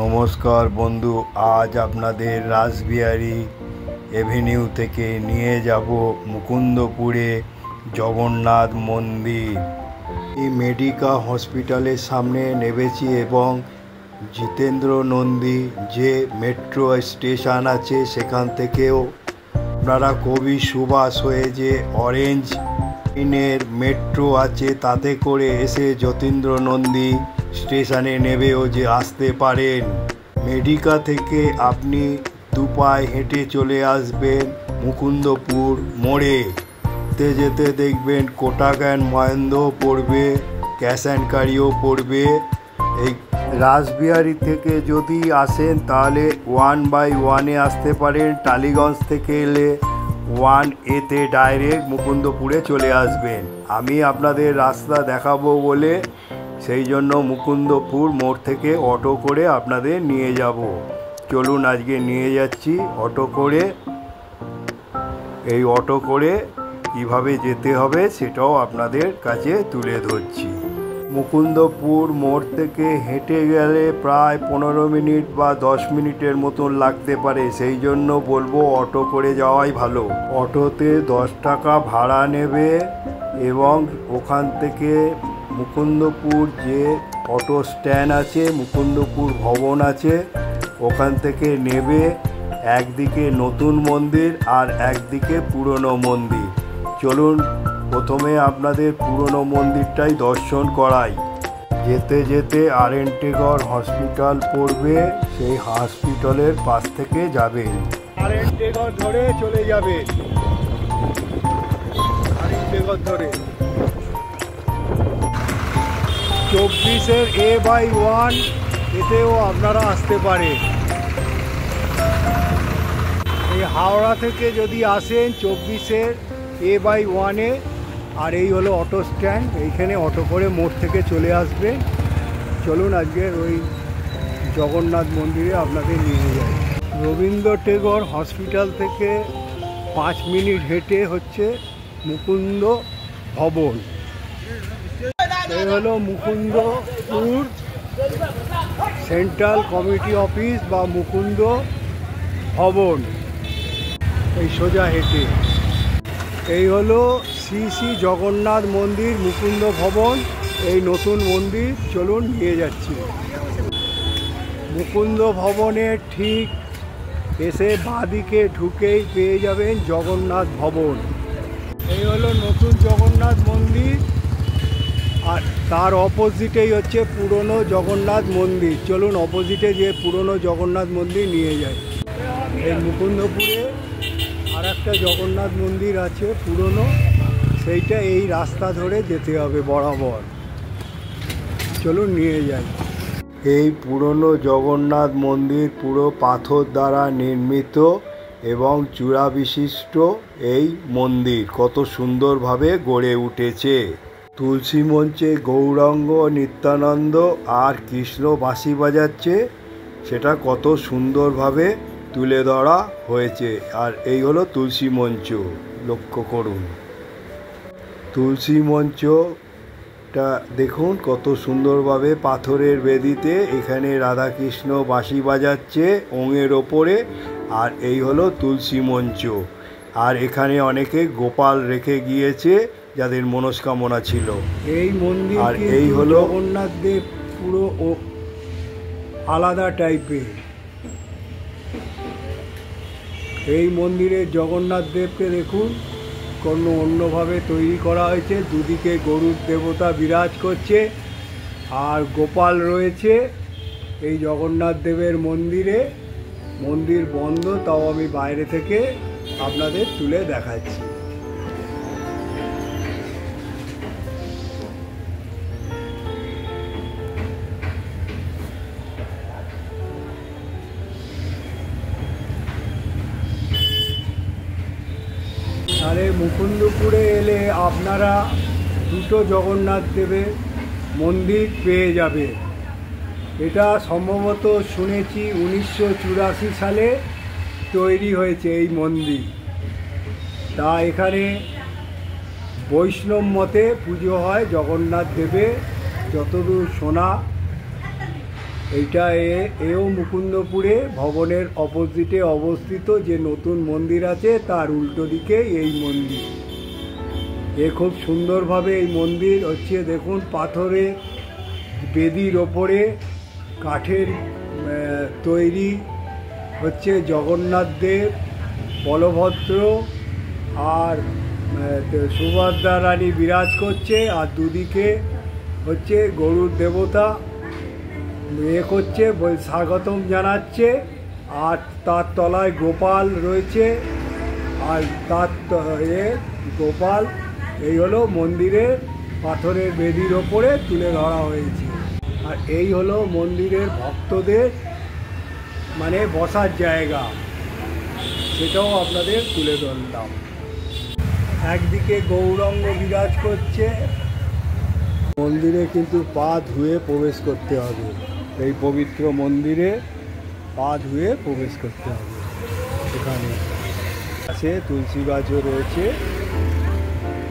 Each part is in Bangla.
নমস্কার বন্ধু, আজ আপনাদের রাসবিহারী এভিনিউ থেকে নিয়ে যাব মুকুন্দপুরে জগন্নাথ মন্দির। এই মেডিকা হসপিটালের সামনে নেমেছি এবং জিতেন্দ্র নন্দী যে মেট্রো স্টেশন আছে সেখান থেকেও আপনারা কবি সুভাষ হয়ে যে অরেঞ্জ লাইনের মেট্রো আছে তাতে করে এসে যতীন্দ্র নন্দী স্টেশনে নেমেও যে আসতে পারেন। মেডিকা থেকে আপনি দুপায়ে হেঁটে চলে আসবেন মুকুন্দপুর মোড়ে। যেতে যেতে দেখবেন কোটাক অ্যান্ড মহেন্দ্র পড়বে, ক্যাশ অ্যান্ড ক্যারিও পড়বে। এই রাসবিহারী থেকে যদি আসেন তাহলে 1/1-এ আসতে পারেন। টালিগঞ্জ থেকে এলে 1A-তে ডাইরেক্ট মুকুন্দপুরে চলে আসবেন। আমি আপনাদের রাস্তা দেখাবো বলে সেই জন্য মুকুন্দপুর মোড় থেকে অটো করে আপনাদের নিয়ে যাব। চলুন আজকে নিয়ে যাচ্ছি অটো করে। এই অটো করে কিভাবে যেতে হবে সেটাও আপনাদের কাছে তুলে ধরছি। মুকুন্দপুর মোড় থেকে হেঁটে গেলে প্রায় 15 মিনিট বা 10 মিনিটের মতন লাগতে পারে, সেই জন্য বলবো অটো করে যাওয়াই ভালো। অটোতে 10 টাকা ভাড়া নেবে এবং ওখান থেকে মুকুন্দপুর যে অটো স্ট্যান্ড আছে, মুকুন্দপুর ভবন আছে, ওখান থেকে নেবে। একদিকে নতুন মন্দির আর একদিকে পুরনো মন্দির। চলুন প্রথমে আপনাদের পুরনো মন্দিরটাই দর্শন করাই। যেতে যেতে আরএনটিগড় হসপিটাল পড়বে, সেই হসপিটালের পাশ থেকে যাবেন। আরএনটিগড় ধরে চলে যাবে, আরএনটিগড় ধরে 24-এর A/1 এতেও আপনারা আসতে পারেন। এই হাওড়া থেকে যদি আসেন 24-এর A/1-এ, আর এই হলো অটো স্ট্যান্ড, এইখানে অটো করে মোড় থেকে চলে আসবেন। চলুন আজকে ওই জগন্নাথ মন্দিরে আপনাদের নিয়ে যাই। রবীন্দ্র টেগোর হসপিটাল থেকে 5 মিনিট হেঁটে হচ্ছে মুকুন্দ ভবন। এই হলো মুকুন্দপুর সেন্ট্রাল কমিটি অফিস বা মুকুন্দ ভবন। এই সোজা হেঁটে এই হলো শ্রী জগন্নাথ মন্দির মুকুন্দ ভবন, এই নতুন মন্দির। চলুন নিয়ে যাচ্ছি। মুকুন্দ ভবনের ঠিক এসে বাঁদিকে ঢুকেই পেয়ে যাবেন জগন্নাথ ভবন। এই হলো নতুন জগন্নাথ মন্দির, আর তার অপোজিটেই হচ্ছে পুরনো জগন্নাথ মন্দির। চলুন অপোজিটে যে পুরনো জগন্নাথ মন্দির নিয়ে যাই। এই মুকুন্দপুরে আর একটা জগন্নাথ মন্দির আছে পুরনো, সেইটা এই রাস্তা ধরে যেতে হবে বরাবর। চলুন নিয়ে যাই। এই পুরনো জগন্নাথ মন্দির পুরো পাথর দ্বারা নির্মিত এবং চূড়া বিশিষ্ট এই মন্দির কত সুন্দরভাবে গড়ে উঠেছে। তুলসী মঞ্চে গৌরাঙ্গ, নিত্যানন্দ আর কৃষ্ণ বাঁশি বাজাচ্ছে, সেটা কত সুন্দরভাবে তুলে ধরা হয়েছে। আর এই হলো তুলসী মঞ্চ, লক্ষ্য করুন তুলসী মঞ্চটা দেখুন কত সুন্দরভাবে পাথরের বেদিতে এখানে রাধাকৃষ্ণ বাঁশি বাজাচ্ছে ওঙের ওপরে। আর এই হলো তুলসী মঞ্চ। আর এখানে অনেকে গোপাল রেখে গিয়েছে যাদের মনস্কামনা ছিল। এই মন্দির আর এই হলো জগন্নাথ দেব পুরো আলাদা টাইপের। এই মন্দিরের জগন্নাথ দেবকে দেখুন কোনো অন্যভাবে তৈরি করা হয়েছে। দুদিকে গরুর দেবতা বিরাজ করছে আর গোপাল রয়েছে এই জগন্নাথ দেবের মন্দিরে। মন্দির বন্ধ, তাও আমি বাইরে থেকে আপনাদের তুলে দেখাচ্ছি। তাহলে মুকুন্দপুরে এলে আপনারা দুটো জগন্নাথ দেবের মন্দির পেয়ে যাবে। এটা সম্ভবত শুনেছি 1984 সালে তৈরি হয়েছে এই মন্দির। তা এখানে বৈষ্ণব মতে পুজো হয় জগন্নাথ দেবের, যতদূর শোনা। এইটা এও মুকুন্দপুরে ভবনের অপোজিটে অবস্থিত। যে নতুন মন্দির আছে তার উল্টো দিকে এই মন্দির। খুব সুন্দরভাবে এই মন্দির হচ্ছে, দেখুন পাথরে বেদির ওপরে কাঠের তৈরি হচ্ছে জগন্নাথ দেব, বলভদ্র আর সুভদ্রা রানী বিরাজ করছে, আর দুদিকে হচ্ছে গরুর দেবতা করছে, স্বাগতম জানাচ্ছে। আর তার তলায় গোপাল রয়েছে, আর তার গোপাল এই হলো মন্দিরের পাথরের বেদির ওপরে তুলে ধরা হয়েছে। আর এই হলো মন্দিরের ভক্তদের মানে বসার জায়গা, সেটাও আপনাদের তুলে ধরলাম। একদিকে গৌরাঙ্গ বিরাজ করছে। মন্দিরে কিন্তু পা ধুয়ে প্রবেশ করতে হবে, এই পবিত্র মন্দিরে পা ধুয়ে প্রবেশ করতে হবে। এখানে আছে তুলসী গাছও রয়েছে।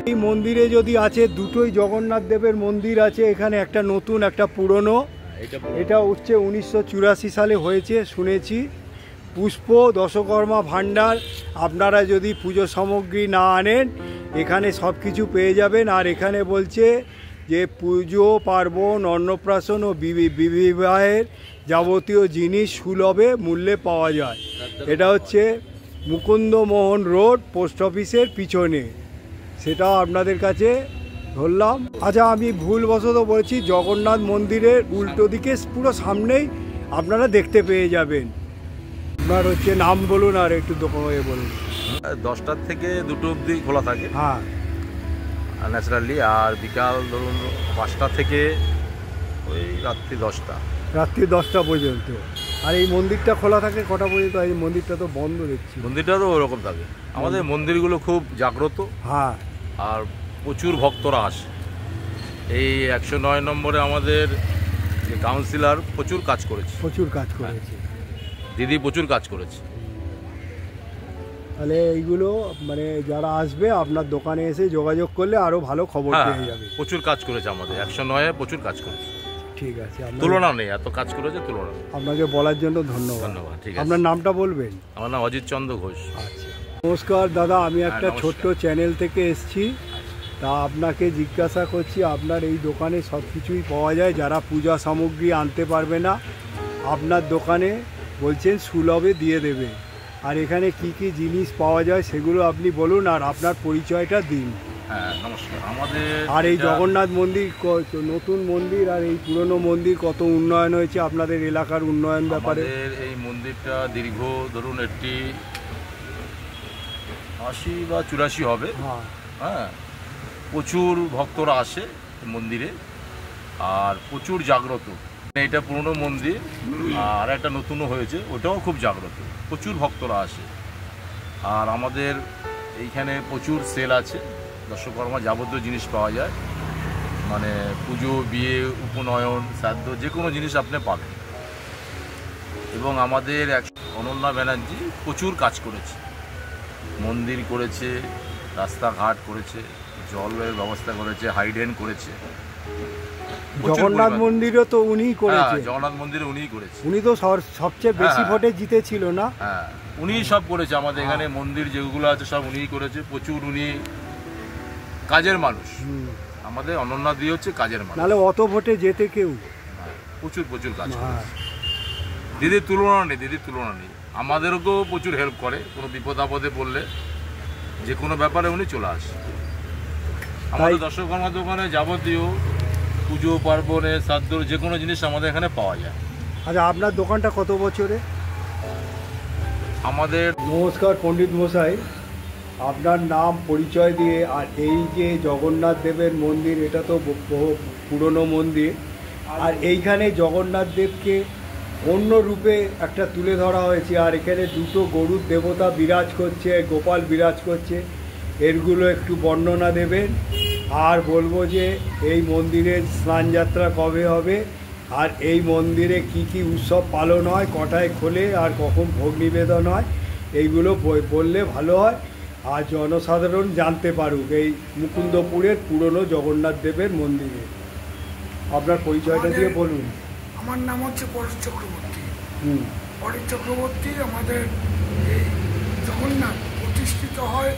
এই মন্দিরে যদি আছে দুটোই জগন্নাথ দেবের মন্দির আছে, এখানে একটা নতুন একটা পুরনো। এটা হচ্ছে 1984 সালে হয়েছে শুনেছি। পুষ্প দশকর্মা ভাণ্ডার, আপনারা যদি পুজো সামগ্রী না আনেন এখানে সব কিছু পেয়ে যাবেন। আর এখানে বলছে যে পুজো পার্বণ অন্নপ্রাশন ও বিবাহের যাবতীয় জিনিস সুলভে মূল্যে পাওয়া যায়। এটা হচ্ছে মুকুন্দমোহন রোড, পোস্ট অফিসের পিছনে। সেটাও আপনাদের কাছে ধরলাম। আচ্ছা, আমি ভুলবশত বলছি, জগন্নাথ মন্দিরের উল্টো দিকে পুরো সামনেই আপনারা দেখতে পেয়ে যাবেন। আপনার হচ্ছে নাম বলুন আর একটু দোকান হয়ে বলুন। 10টা থেকে 2টো অবধি খোলা থাকে হ্যাঁ ন্যাচারালি, আর বিকাল ধরুন 5টা থেকে ওই রাত্রি 10টা। রাত্রি 10টা পর্যন্ত। আর এই মন্দিরটা খোলা থাকে কটা পর্যন্ত? এই মন্দিরটা তো বন্ধ দেখছি। মন্দিরটা তো ওরকম থাকে। আমাদের মন্দিরগুলো খুব জাগ্রত, হ্যাঁ, আর প্রচুর ভক্তরা আসে। এই 109 নম্বরে আমাদের যে কাউন্সিলর প্রচুর কাজ করেছে, দিদি প্রচুর কাজ করেছে। তাহলে এইগুলো মানে যারা আসবে আপনার দোকানে এসে যোগাযোগ করলে আরো ভালো খবর পেয়ে যাবে। প্রচুর কাজ করেছে আমাদের 109-এ, প্রচুর কাজ করেছে। ঠিক আছে, তুলনা নেই, এত কাজ করেছে তুলনা নেই। আপনাকে বলার জন্য ধন্যবাদ। ঠিক আছে, আপনার নামটা বলবেন? আমার নাম অজিত চন্দ্র ঘোষ। আচ্ছা, নমস্কার দাদা, আমি একটা ছোট্ট চ্যানেল থেকে এসেছি। তা আপনাকে জিজ্ঞাসা করছি, আপনার এই দোকানে সব কিছুই পাওয়া যায়? যারা পূজা সামগ্রী আনতে পারবে না আপনার দোকানে বলছেন সুলভে দিয়ে দেবে। আর এখানে কি কি জিনিস পাওয়া যায় সেগুলো আপনি বলুন, আর আপনার পরিচয়টা দিন। হ্যাঁ, নমস্কার। আমাদের আর এই জগন্নাথ মন্দির, নতুন মন্দির আর এই পুরনো মন্দির কত উন্নয়ন হয়েছে আপনাদের এলাকার উন্নয়ন ব্যাপারে? এই মন্দিরটা দীর্ঘ ধরুন 80 বা 84 হবে। হ্যাঁ, প্রচুর ভক্তরা আসে মন্দিরে, আর প্রচুর জাগ্রত। এটা পুরনো মন্দির, আর একটা নতুনও হয়েছে, ওটাও খুব জাগ্রত, প্রচুর ভক্তরা আসে। আর আমাদের এইখানে প্রচুর সেল আছে, দশকর্মা যাবতীয় জিনিস পাওয়া যায়, মানে পুজো, বিয়ে, উপনয়ন, শ্রাদ্ধ, যে কোনো জিনিস আপনি পাবেন। এবং আমাদের অনন্যা ব্যানার্জি প্রচুর কাজ করেছে, মন্দির করেছে, রাস্তাঘাট করেছে, জলের ব্যবস্থা করেছে, হাইডেন করেছে। জগন্নাথ মন্দিরও তো উনিই করেছে। জগন্নাথ মন্দিরে উনিই করেছে। উনি তো সবচেয়ে বেশি ভোটে জিতেছিল না? হ্যাঁ, উনিই সব করেছে। আমাদের এখানে মন্দির যেগুলো আছে সব উনিই করেছে। প্রচুর উনি কাজের মানুষ। আমাদের অনন্যা দিয়ে হচ্ছে কাজের মানুষ, নাহলে অত ভোটে যেতে কেউ। প্রচুর প্রচুর কাজ করে। দিদির তুলনা নেই। আমাদেরকেও প্রচুর হেল্প করে, কোনো বিপদ আপদে পড়লে যে কোনো ব্যাপারে উনি চলে আসে। আমাদের দশকর্মা দোকানে যাবতীয় পুজো পার্বণে, শ্রাদ্ধ, যে কোনো জিনিস আমাদের এখানে পাওয়া যায়। আচ্ছা, আপনার দোকানটা কত বছরে? আমাদের নমস্কার পণ্ডিত মশাই, আপনার নাম পরিচয় দিয়ে। আর এই যে জগন্নাথ দেবের মন্দির, এটা তো পুরনো মন্দির, আর এইখানে জগন্নাথ দেবকে অন্য রূপে একটা তুলে ধরা হয়েছে। আর এখানে দুটো গরুর দেবতা বিরাজ করছে, গোপাল বিরাজ করছে, এরগুলো একটু বর্ণনা দেবেন। আর বলবো যে এই মন্দিরের স্নানযাত্রা কবে হবে, আর এই মন্দিরে কি কি উৎসব পালন হয়, কটায় খোলে, আর কখন ভোগ নিবেদন হয়, এইগুলো বললে ভালো হয়, আর জনসাধারণ জানতে পারুক এই মুকুন্দপুরের পুরনো জগন্নাথ দেবের মন্দিরে। আপনার পরিচয়টা দিয়ে বলুন। আমার নাম হচ্ছে পরেশ চক্রবর্তী। পরেশ চক্রবর্তী আমাদের এই জগন্নাথ প্রতিষ্ঠিত হয়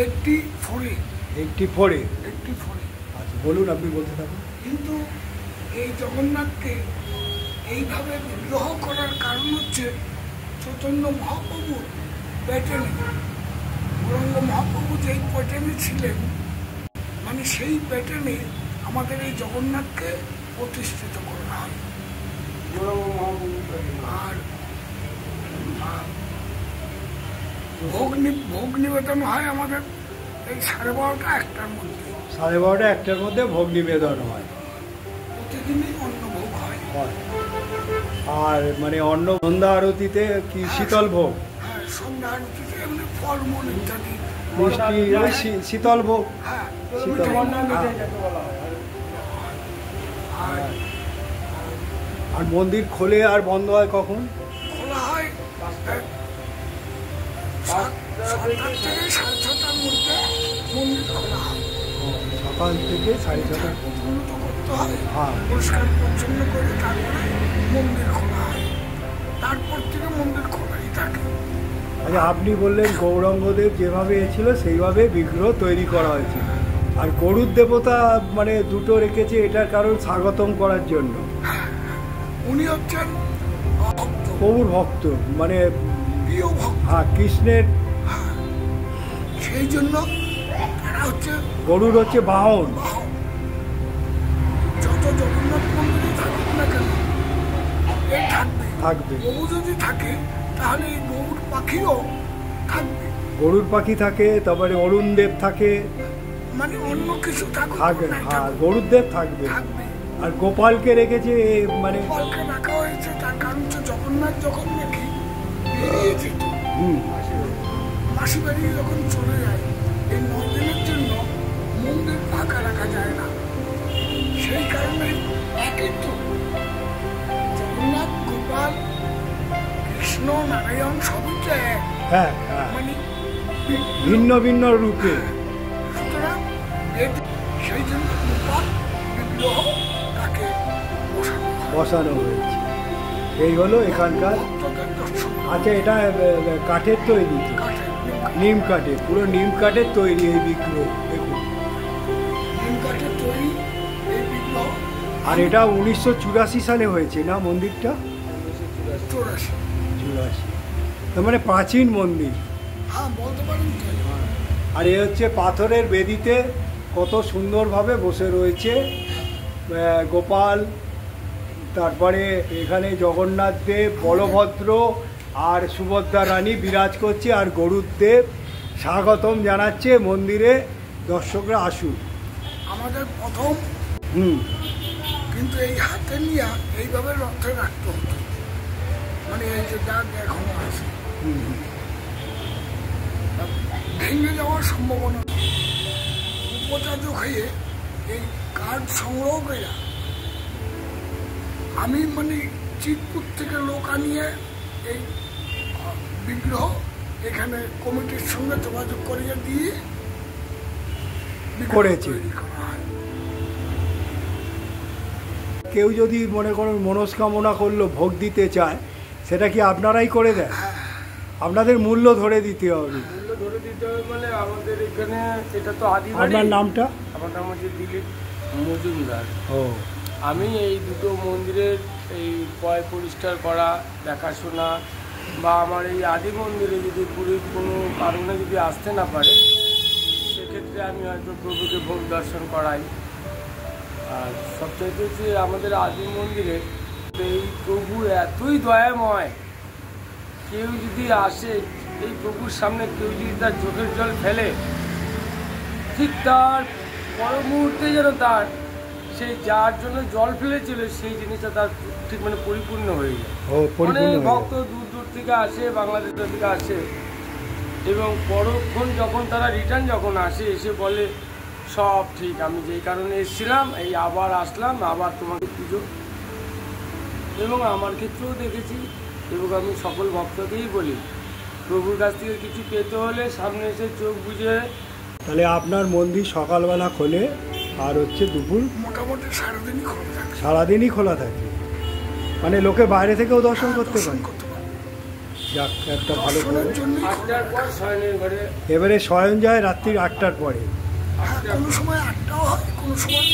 84-এ। 84-এ? 84-এ। আচ্ছা, বলুন, আপনি বলতে থাকুন। কিন্তু এই জগন্নাথকে এইভাবে বিগ্রহ করার কারণ হচ্ছে চৈতন্য মহাপ্রভুর প্যাটার্নে, গৌরাঙ্গ মহাপ্রভু যেই প্যাটার্নে ছিলেন, মানে সেই প্যাটার্নে আমাদের এই জগন্নাথকে প্রতিষ্ঠিত করা হয়। আর ভোগ নিবেদন হয় আমাদের এই 12:30 1টার মধ্যে। 12:30 1টার মধ্যে ভোগ নিবেদন হয়। প্রতিদিনই অন্ন ভোগ হয়। আর মানে অন্ন সন্ধ্যা আরতিতে কি শীতল ভোগ? হ্যাঁ, সন্ধ্যা আরতিতে এমনি ফলমূল ইত্যাদি মিষ্টি, শীতল ভোগ। হ্যাঁ, শীতল ভোগ। আর মন্দির খোলে আর বন্ধ হয় কখন? খোলা হয় 7টা থেকে 6:30টার মধ্যে মন্দির খোলা হয়। সকাল থেকে 6:30টার উন্নত করতে হয়, হ্যাঁ, পরিষ্কার পরিচ্ছন্ন করে তারপরে মন্দির খোলা হয়। তারপর থেকে মন্দির খোলাই থাকে। আচ্ছা, আপনি বললেন গৌরাঙ্গদেব যেভাবে ছিল সেইভাবে বিগ্রহ তৈরি করা হয়েছে। আর গরুর দেবতা মানে দুটো রেখেছে, এটার কারণ স্বাগতম করার জন্য। উনি হচ্ছেন প্রভুর ভক্ত, মানে প্রিয় ভক্ত। হ্যাঁ, কৃষ্ণের। সেই জন্য তারা হচ্ছে গরুর হচ্ছে বাহন। যত জগন্নাথ মন্দিরে থাকুক না কেন, এই থাকবে। গরু যদি থাকে তাহলে এই গরুর পাখিও থাকবে। গরুর পাখি থাকে, তারপরে অরুণ দেব থাকে, মানে অন্য কিছু থাকবে। হ্যাঁ, গরুর দেব থাকবে। আর গোপালকে রেখেছে, মানে গোপালকে রাখা হয়েছে তার কারণ হচ্ছে জগন্নাথ যখন নাকি বেরিয়ে যেত, মাসি বাড়ি যখন চলে যায়, এই 9 দিনের জন্য মন্দির ফাঁকা রাখা যায় না। সেই কারণে একই তো জগন্নাথ, গোপাল, কৃষ্ণ, নারায়ণ সবই তো এক, মানে ভিন্ন ভিন্ন রূপে। সুতরাং সেই জন্য গোপাল বিগ্রহ তাকে বসানো হয়েছে। এই হলো এখানকার। আচ্ছা, এটা কাঠের তৈরি, নিম কাঠের, পুরো নিম কাঠের তৈরি এই বিগ্রহ। দেখুন, নিম কাঠের তৈরি এই বিগ্রহ। আর এটা 1984 সালে হয়েছে না মন্দিরটা? 84। তার মানে প্রাচীন মন্দির। হ্যাঁ, বলতে পারেন। আর এ হচ্ছে পাথরের বেদিতে কত সুন্দরভাবে বসে রয়েছে গোপাল, তারপরে এখানে জগন্নাথ দেব, বলভদ্র আর সুভদ্রা রানী বিরাজ করছে, আর গরুর দেব স্বাগতম জানাচ্ছে মন্দিরে, দর্শকরা আসুন। আমাদের প্রথম কিন্তু এই হাতে নিয়ে এইভাবে রথে রাখতে হতো, মানে এই যে দাগ এখনো আছে, ভেঙে যাওয়ার সম্ভাবনা। উপযাজক হয়ে এই কার্ড সংগ্রহ করে আমি মানে চিতপুর থেকে লোক আনিয়ে এই বিগ্রহ এখানে কমিটির সঙ্গে যোগাযোগ করিয়ে দিয়ে করেছে। কেউ যদি মনে করুন মনস্কামনা করলো ভোগ দিতে চায়, সেটা কি আপনারাই করে দেন? আপনাদের মূল্য ধরে দিতে হবে? মূল্য ধরে দিতে হবে মানে আমাদের এখানে এটা তো আদি। আপনার নামটা? আমার নাম হচ্ছে দিলীপ মজুমদার। ও, আমি এই দুটো মন্দিরের এই পয় পরিষ্কার করা, দেখাশোনা, বা আমার এই আদি মন্দিরে যদি পুরীর কোনো কারণে যদি আসতে না পারে, সেক্ষেত্রে আমি হয়তো প্রভুকে ভোগ দর্শন করাই। আর সবচাইতে হচ্ছে আমাদের আদি মন্দিরে এই প্রভু এতই দয়াময়, কেউ যদি আসে এই প্রভুর সামনে, কেউ যদি তার চোখের জল ফেলে, ঠিক তার পর মুহূর্তে যেন তার সেই যার জন্য জল ফেলেছিল সেই জিনিসটা তার ঠিক মানে পরিপূর্ণ হয়ে যায়। অনেক ভক্ত দূর দূর থেকে আসে, বাংলাদেশ থেকে আসে, এবং পরক্ষণ যখন তারা রিটার্ন যখন আসে, এসে বলে সব ঠিক, আমি যেই কারণে এসেছিলাম এই আবার আসলাম, আবার তোমাকে পুজো। এবং আমার ক্ষেত্রেও দেখেছি, এবং আমি সকল ভক্তকেই বলি, প্রভুর কাছ থেকে কিছু পেতে হলে সামনে এসে চোখ বুঝে। তাহলে আপনার মন্দির সকালবেলা খোলে আর হচ্ছে দুপুর মোটামুটি সারাদিনই খোলা থাকে। সারাদিনই খোলা থাকে। মানে লোকে বাইরে থেকেও দর্শন করতে দর্শন পারে। করতে পারে। যাক, একটা ভালো দর্শনের খবর। জন্য 8টার পর শয়নের ঘরে এবারে শয়ন যায় রাত্রি 8টার পরে, কোনো সময় 8টাও হয়, কোনো সময়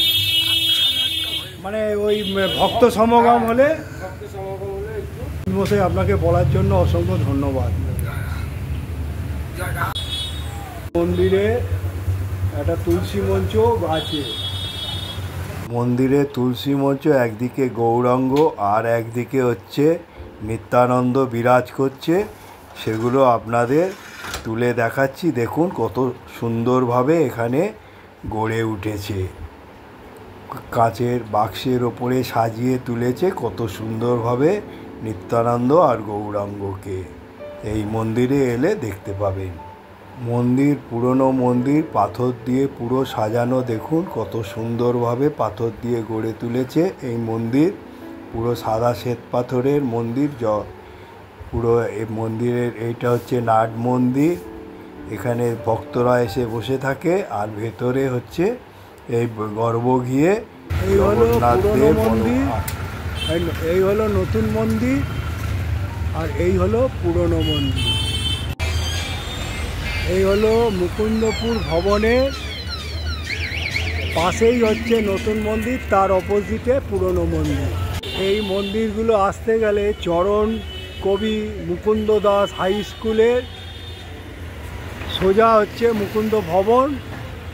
8:30 হয়। মানে ওই ভক্ত সমাগম হলে। ভক্ত সমাগম হলে একটু মশাই আপনাকে বলার জন্য অসংখ্য ধন্যবাদ। যারা মন্দিরে একটা তুলসী মঞ্চ আছে, মন্দিরে তুলসী মঞ্চ, একদিকে গৌরাঙ্গ আর একদিকে হচ্ছে নিত্যানন্দ বিরাজ করছে, সেগুলো আপনাদের তুলে দেখাচ্ছি। দেখুন কত সুন্দরভাবে এখানে গড়ে উঠেছে, কাঁচের বাক্সের ওপরে সাজিয়ে তুলেছে কত সুন্দরভাবে নিত্যানন্দ আর গৌরাঙ্গকে। এই মন্দিরে এলে দেখতে পাবেন। মন্দির, পুরনো মন্দির, পাথর দিয়ে পুরো সাজানো, দেখুন কত সুন্দরভাবে পাথর দিয়ে গড়ে তুলেছে এই মন্দির। পুরো সাদা শ্বেত পাথরের মন্দির, পুরো এই মন্দিরের এইটা হচ্ছে নাট মন্দির। এখানে ভক্তরা এসে বসে থাকে, আর ভেতরে হচ্ছে এই গর্ভগৃহে এই হলো পুরনো মন্দির, এই হলো নতুন মন্দির, আর এই হলো পুরনো মন্দির। এই হলো মুকুন্দপুর ভবনের পাশেই হচ্ছে নতুন মন্দির, তার অপোজিটে পুরনো মন্দির। এই মন্দিরগুলো আসতে গেলে চরণ কবি মুকুন্দ দাস হাই স্কুলের সোজা হচ্ছে মুকুন্দ ভবন,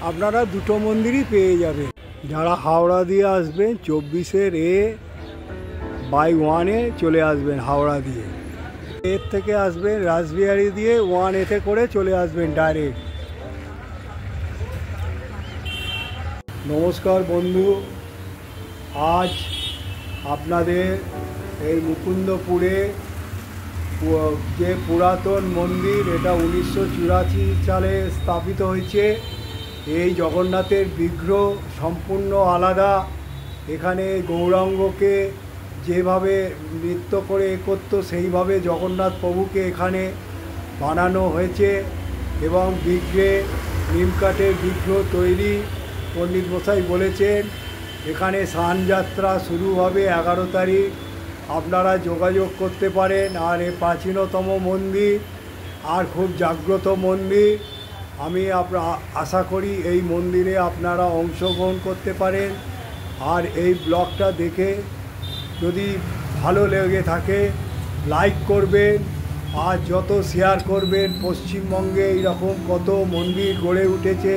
আপনারা দুটো মন্দিরই পেয়ে যাবেন। যারা হাওড়া দিয়ে আসবেন 24A/1 চলে আসবেন হাওড়া দিয়ে, এর থেকে আসবেন রাসবিহারী দিয়ে 1A করে চলে আসবেন ডাইরেক্ট। নমস্কার বন্ধু, আজ আপনাদের এই মুকুন্দপুরে যে পুরাতন মন্দির, এটা 1984 সালে স্থাপিত হয়েছে। এই জগন্নাথের বিগ্রহ সম্পূর্ণ আলাদা। এখানে গৌরাঙ্গকে যেভাবে নৃত্য করে করত সেইভাবে জগন্নাথ প্রভুকে এখানে বানানো হয়েছে, এবং বিগ্রহে নিমকাঠের বিগ্রহ তৈরি। পণ্ডিত মশাই বলেছেন এখানে স্নানযাত্রা শুরু হবে 11 তারিখ, আপনারা যোগাযোগ করতে পারেন। আর এই প্রাচীনতম মন্দির আর খুব জাগ্রত মন্দির। আমি আশা করি এই মন্দিরে আপনারা অংশগ্রহণ করতে পারেন। আর এই ব্লগটা দেখে যদি ভালো লেগে থাকে লাইক করবেন, আর যত শেয়ার করবেন, পশ্চিমবঙ্গে এইরকম কত মন্দির গড়ে উঠেছে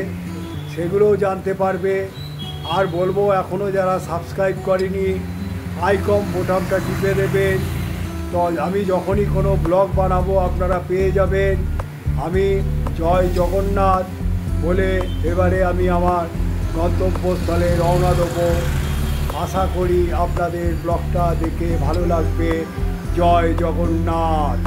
সেগুলোও জানতে পারবে। আর বলবো এখনও যারা সাবস্ক্রাইব করেনি আইকন বোতামটা টিপে দেবেন, তো আমি যখনই কোনো ব্লগ বানাবো আপনারা পেয়ে যাবেন। আমি জয় জগন্নাথ বলে এবারে আমি আমার গন্তব্যস্থলে রওনা দেবো। আশা করি আপনাদের ব্লগটা দেখে ভালো লাগবে। জয় জগন্নাথ।